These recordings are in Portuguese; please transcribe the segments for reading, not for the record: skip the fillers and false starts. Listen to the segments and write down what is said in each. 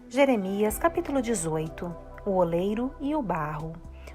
Jeremias, capítulo 18. O oleiro e o barro.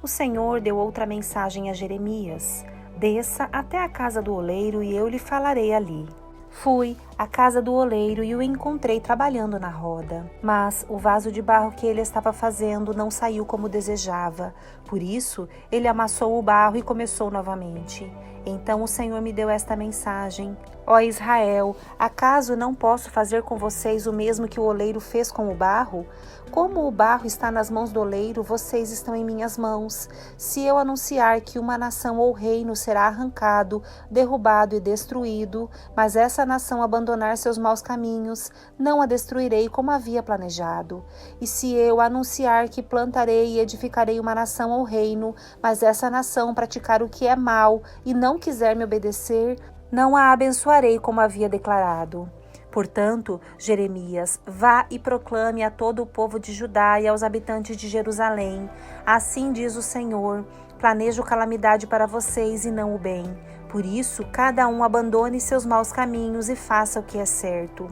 O Senhor deu outra mensagem a Jeremias: desça até a casa do oleiro e eu lhe falarei ali. Fui à casa do oleiro e o encontrei trabalhando na roda. Mas o vaso de barro que ele estava fazendo não saiu como desejava. Por isso, ele amassou o barro e começou novamente. Então o Senhor me deu esta mensagem: Ó Israel, acaso não posso fazer com vocês o mesmo que o oleiro fez com o barro? Como o barro está nas mãos do oleiro, vocês estão em minhas mãos. Se eu anunciar que uma nação ou reino será arrancado, derrubado e destruído, mas essa nação abandonar seus maus caminhos, não a destruirei como havia planejado. E se eu anunciar que plantarei e edificarei uma nação ou reino, mas essa nação praticar o que é mal e não quiser me obedecer, não a abençoarei como havia declarado. Portanto, Jeremias, vá e proclame a todo o povo de Judá e aos habitantes de Jerusalém: assim diz o Senhor, planejo calamidade para vocês e não o bem. Por isso, cada um abandone seus maus caminhos e faça o que é certo.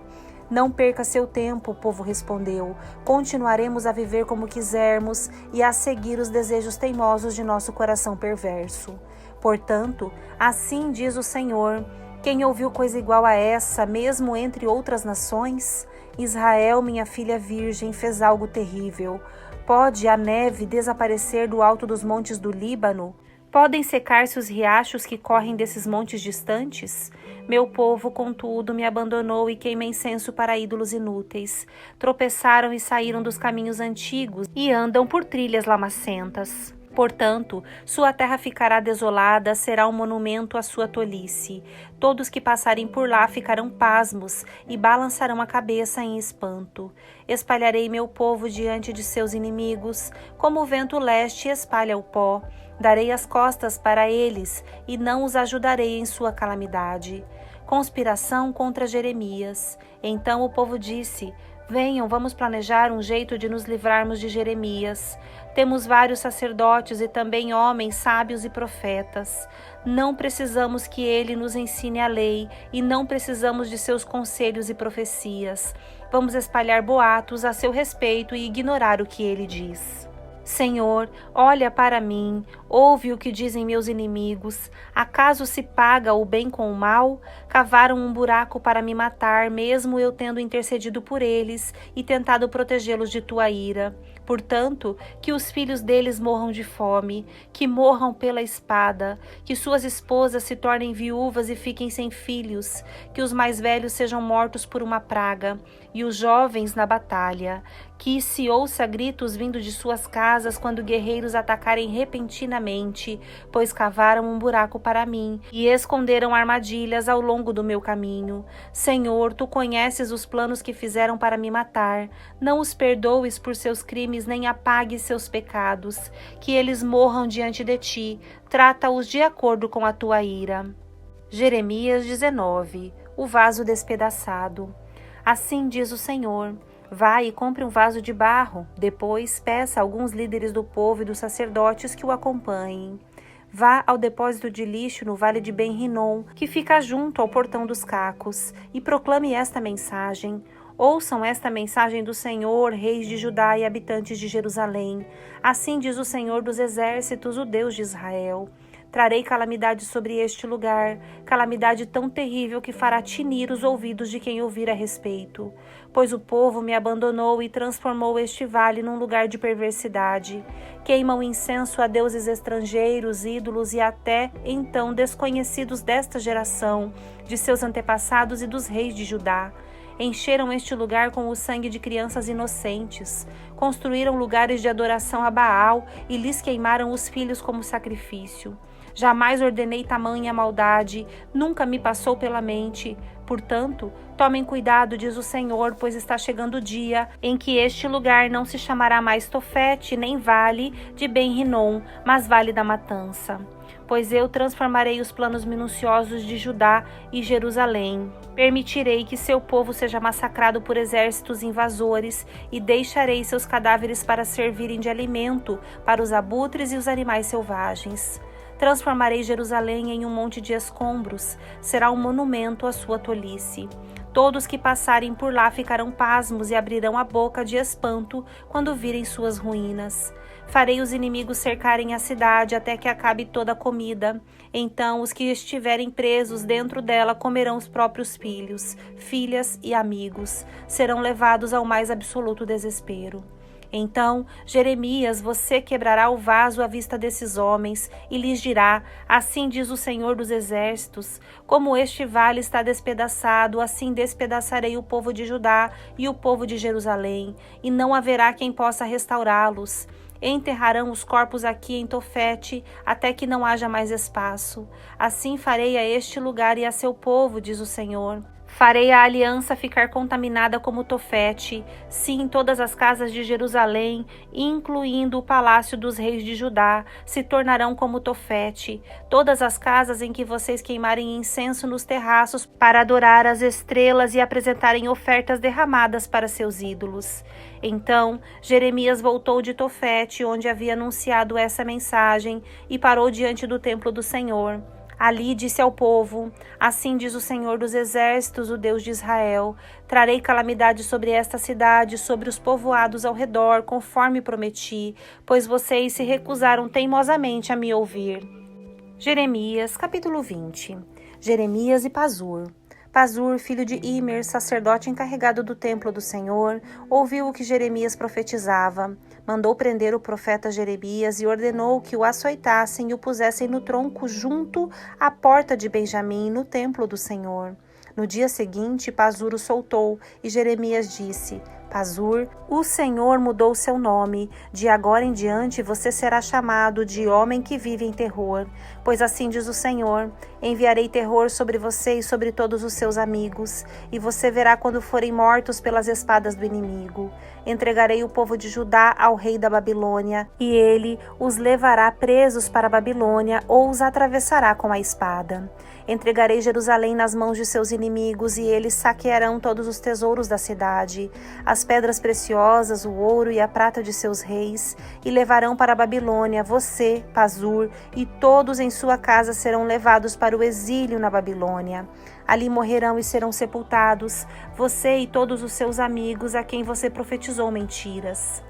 Não perca seu tempo, o povo respondeu. Continuaremos a viver como quisermos e a seguir os desejos teimosos de nosso coração perverso. Portanto, assim diz o Senhor: quem ouviu coisa igual a essa, mesmo entre outras nações? Israel, minha filha virgem, fez algo terrível. Pode a neve desaparecer do alto dos montes do Líbano? Podem secar-se os riachos que correm desses montes distantes? Meu povo, contudo, me abandonou e queima incenso para ídolos inúteis. Tropeçaram e saíram dos caminhos antigos e andam por trilhas lamacentas. Portanto, sua terra ficará desolada, será um monumento à sua tolice. Todos que passarem por lá ficarão pasmos e balançarão a cabeça em espanto. Espalharei meu povo diante de seus inimigos, como o vento leste espalha o pó. Darei as costas para eles e não os ajudarei em sua calamidade. Conspiração contra Jeremias. Então o povo disse: venham, vamos planejar um jeito de nos livrarmos de Jeremias. Temos vários sacerdotes e também homens sábios e profetas. Não precisamos que ele nos ensine a lei e não precisamos de seus conselhos e profecias. Vamos espalhar boatos a seu respeito e ignorar o que ele diz. Senhor, olha para mim, ouve o que dizem meus inimigos. Acaso se paga o bem com o mal? Cavaram um buraco para me matar, mesmo eu tendo intercedido por eles e tentado protegê-los de tua ira. Portanto, que os filhos deles morram de fome, que morram pela espada, que suas esposas se tornem viúvas e fiquem sem filhos, que os mais velhos sejam mortos por uma praga, e os jovens na batalha, que se ouça gritos vindo de suas casas quando guerreiros atacarem repentinamente, pois cavaram um buraco para mim e esconderam armadilhas ao longo do meu caminho. Senhor, tu conheces os planos que fizeram para me matar. Não os perdoes por seus crimes, nem apagues seus pecados. Que eles morram diante de ti. Trata-os de acordo com a tua ira. Jeremias 19. O vaso despedaçado. Assim diz o Senhor: vá e compre um vaso de barro. Depois peça a alguns líderes do povo e dos sacerdotes que o acompanhem. Vá ao depósito de lixo no vale de Ben-Rinom, que fica junto ao portão dos cacos, e proclame esta mensagem. Ouçam esta mensagem do Senhor, reis de Judá e habitantes de Jerusalém. Assim diz o Senhor dos exércitos, o Deus de Israel: trarei calamidade sobre este lugar, calamidade tão terrível que fará tinir os ouvidos de quem ouvir a respeito. Pois o povo me abandonou e transformou este vale num lugar de perversidade. Queimam incenso a deuses estrangeiros, ídolos e até então desconhecidos desta geração, de seus antepassados e dos reis de Judá. Encheram este lugar com o sangue de crianças inocentes. Construíram lugares de adoração a Baal e lhes queimaram os filhos como sacrifício. Jamais ordenei tamanha maldade, nunca me passou pela mente. Portanto, tomem cuidado, diz o Senhor, pois está chegando o dia em que este lugar não se chamará mais Tofete, nem Vale de Ben-Rinom, mas Vale da Matança. Pois eu transformarei os planos minuciosos de Judá e Jerusalém. Permitirei que seu povo seja massacrado por exércitos invasores e deixarei seus cadáveres para servirem de alimento para os abutres e os animais selvagens. Transformarei Jerusalém em um monte de escombros, será um monumento à sua tolice. Todos que passarem por lá ficarão pasmos e abrirão a boca de espanto quando virem suas ruínas. Farei os inimigos cercarem a cidade até que acabe toda a comida. Então os que estiverem presos dentro dela comerão os próprios filhos, filhas e amigos. Serão levados ao mais absoluto desespero. Então, Jeremias, você quebrará o vaso à vista desses homens e lhes dirá: assim diz o Senhor dos Exércitos, como este vale está despedaçado, assim despedaçarei o povo de Judá e o povo de Jerusalém, e não haverá quem possa restaurá-los. Enterrarão os corpos aqui em Tofete, até que não haja mais espaço. Assim farei a este lugar e a seu povo, diz o Senhor. Farei a aliança ficar contaminada como Tofete, sim, todas as casas de Jerusalém, incluindo o palácio dos reis de Judá, se tornarão como Tofete. Todas as casas em que vocês queimarem incenso nos terraços para adorar as estrelas e apresentarem ofertas derramadas para seus ídolos. Então, Jeremias voltou de Tofete, onde havia anunciado essa mensagem, e parou diante do templo do Senhor. Ali disse ao povo: assim diz o Senhor dos Exércitos, o Deus de Israel: trarei calamidade sobre esta cidade, sobre os povoados ao redor, conforme prometi, pois vocês se recusaram teimosamente a me ouvir. Jeremias, capítulo 20. Jeremias e Pazur. Pazur, filho de Imer, sacerdote encarregado do templo do Senhor, ouviu o que Jeremias profetizava. Mandou prender o profeta Jeremias e ordenou que o açoitassem e o pusessem no tronco junto à porta de Benjamim, no templo do Senhor. No dia seguinte, Pazur o soltou e Jeremias disse: Pazur, o Senhor mudou seu nome. De agora em diante você será chamado de homem que vive em terror. Pois assim diz o Senhor: enviarei terror sobre você e sobre todos os seus amigos, e você verá quando forem mortos pelas espadas do inimigo. Entregarei o povo de Judá ao rei da Babilônia, e ele os levará presos para a Babilônia ou os atravessará com a espada. Entregarei Jerusalém nas mãos de seus inimigos, e eles saquearão todos os tesouros da cidade, as pedras preciosas, o ouro e a prata de seus reis, e levarão para a Babilônia você, Pazur, e todos em sua casa serão levados para o exílio na Babilônia. Ali morrerão e serão sepultados, você e todos os seus amigos a quem você profetizou mentiras.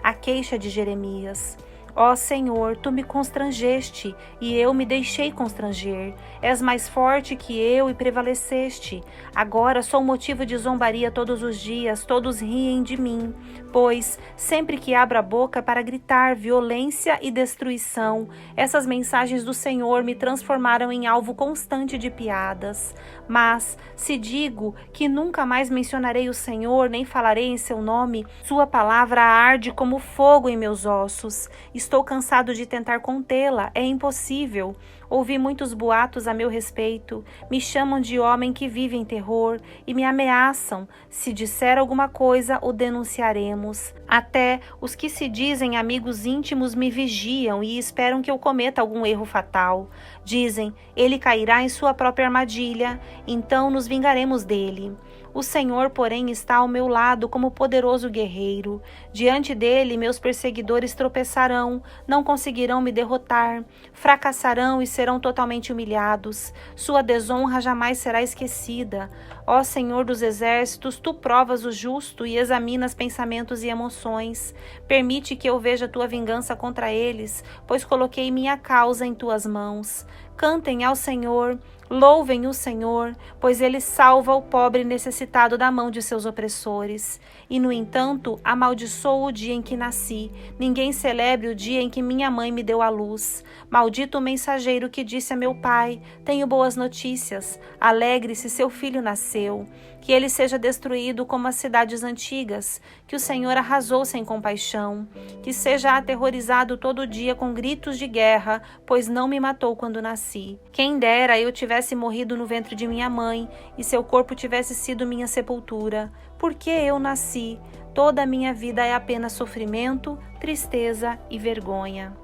A queixa de Jeremias. Ó Senhor, tu me constrangeste, e eu me deixei constranger. És mais forte que eu e prevaleceste. Agora sou motivo de zombaria todos os dias, todos riem de mim. Pois, sempre que abro a boca para gritar violência e destruição, essas mensagens do Senhor me transformaram em alvo constante de piadas. Mas, se digo que nunca mais mencionarei o Senhor, nem falarei em seu nome, sua palavra arde como fogo em meus ossos. Estou cansado de tentar contê-la, é impossível. Ouvi muitos boatos a meu respeito, me chamam de homem que vive em terror e me ameaçam. Se disser alguma coisa, o denunciaremos. Até os que se dizem amigos íntimos me vigiam e esperam que eu cometa algum erro fatal. Dizem: ele cairá em sua própria armadilha, então nos vingaremos dele. O Senhor, porém, está ao meu lado como poderoso guerreiro. Diante dele, meus perseguidores tropeçarão, não conseguirão me derrotar, fracassarão e serão totalmente humilhados. Sua desonra jamais será esquecida. Ó Senhor dos Exércitos, tu provas o justo e examinas pensamentos e emoções. Permite que eu veja tua vingança contra eles, pois coloquei minha causa em tuas mãos. Cantem ao Senhor, louvem o Senhor, pois ele salva o pobre necessitado da mão de seus opressores. E, no entanto, amaldiçoo o dia em que nasci. Ninguém celebre o dia em que minha mãe me deu à luz. Maldito o mensageiro que disse a meu pai: tenho boas notícias. Alegre-se, seu filho nasceu. Que ele seja destruído como as cidades antigas, que o Senhor arrasou sem compaixão. Que seja aterrorizado todo dia com gritos de guerra, pois não me matou quando nasci. Quem dera eu tivesse morrido no ventre de minha mãe, e seu corpo tivesse sido minha sepultura. Porque eu nasci, toda a minha vida é apenas sofrimento, tristeza e vergonha.